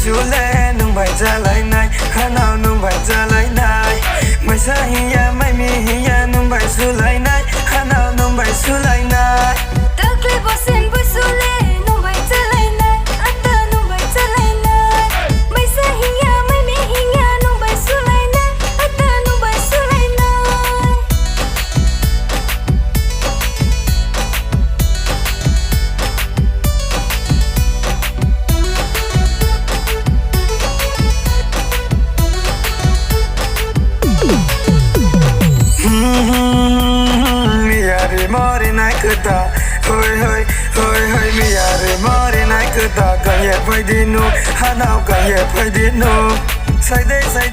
chú lẽ nung bài ra lại này khá nào nung bài ra lại này mày sa hi ya mày mi hi ya nung bài su lại này khá nào nung bài su lại này ta kle bosen bu su le nung bài ra lại này ata nung bài ra lại này mày sa hi ya mày mi hi ya nung bài su lại này ata nung bài su lại này mori nai kuta hoi hoi hoi hoi mi yare mori nai kuta kanye phai dinu hanao kanye phai dinu sai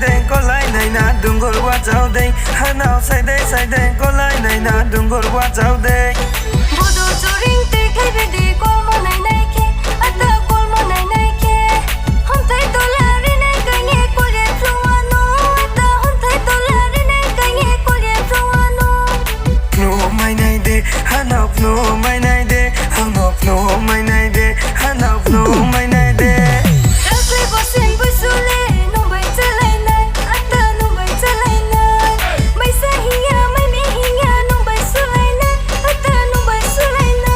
đây có lại này na đừng gọi qua cháu đây hanao sai đây có lại này na đừng gọi qua cháu đây bodo churing te khai be de ko mo nai nai ke ata ko mo nai nai ke hom thai to la ri nai kanye ko le floano ata hom thai to la ri nai kanye ko le floano no mai này de hanao no mai này de hanao no mai này de hanao no mai này de ta kle bosen bu su le nung bai cha lai nai ata nung bai cha lai nai mai sa hi ya mai mi hi ya nung bai su lai nai ata nung bai su lai nai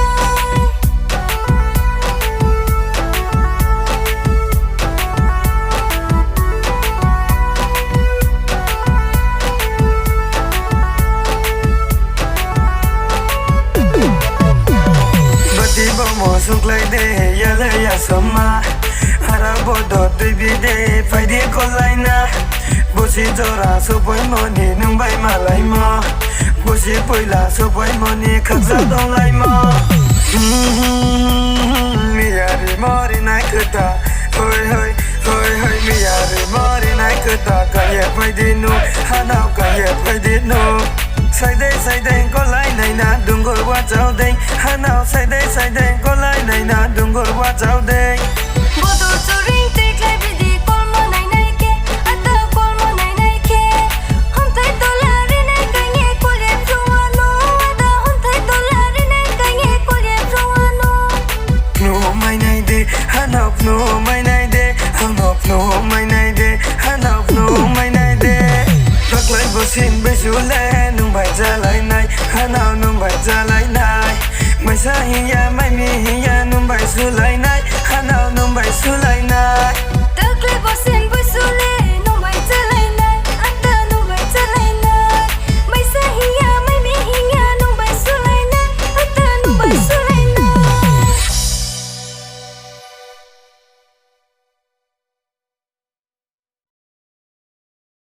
bati bo mo suk lai de ya le ya soma hara bo do de bi de phai de ko lai na bo si jo ra so poi mo ni nung bai ma lai mo bo si poi la so poi mo ni khak sa dong lai mo mi ya ri mo ri nai kuta hoi hoi hoi hoi mi ya ri mo ri nai kuta ka ye phai de nu hanao ka ye phai de nu sai đây có lại này na đừng gọi qua cháu đây hanao sai đây có lại này na đừng gọi qua cháu đây bodo churing te khai be de ko mo nai nai ke ata ko mo nai nai ke hom thai to la ri nai kanye ko le floano ata hom thai to la ri nai kanye ko le floano no mai này de hanao no mai này de hanao no mai này de hanao no mai này de bắt lấy vô xin bây chú lẽ nung bài ra lại này hanao nung bài ra lại này mày sa hi ya mày mi hi ya nung bài su lại này